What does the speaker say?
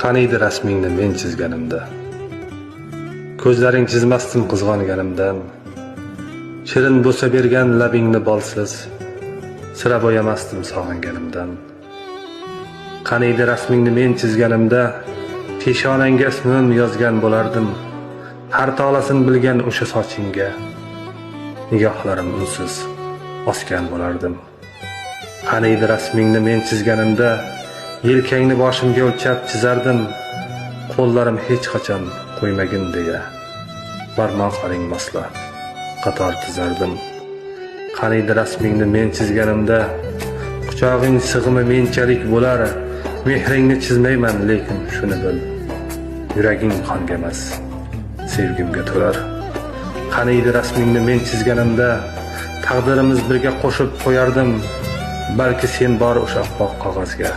Qaniydi rasmingni men chizganimda, ko'zlaring chizmasdim qizg'onganimdan. Shirin bo'lsa bergan labingni bolsiz, sira bo'yamasdim sog'inganimdan. Qaniydi rasmingni men chizganimda, peshonangga ismim yozgan bo'lardim. Har tolasin bilgan o'sha sochingga, nigohlarim unsiz osgan bo'lardim. Qaniydi rasmingni men chizganimda, yelkangni boshimga o'lchab chizardim. Qo'llarim hech qachon qo'ymagin deya, barmoqlaring moslab qator tizardim. Qaniydi rasmingni men chizganimda, quchog'ing sig'imi menchalik bo'lar. Mehringni chizmayman lekin shuni bil, yuraging qonga emas, sevgimga to'lar. Qaniydi rasmingni men chizganimda, taqdirimiz birga qo'shib qo'yardim. Balki sen bor o'sha oppoq qog'ozga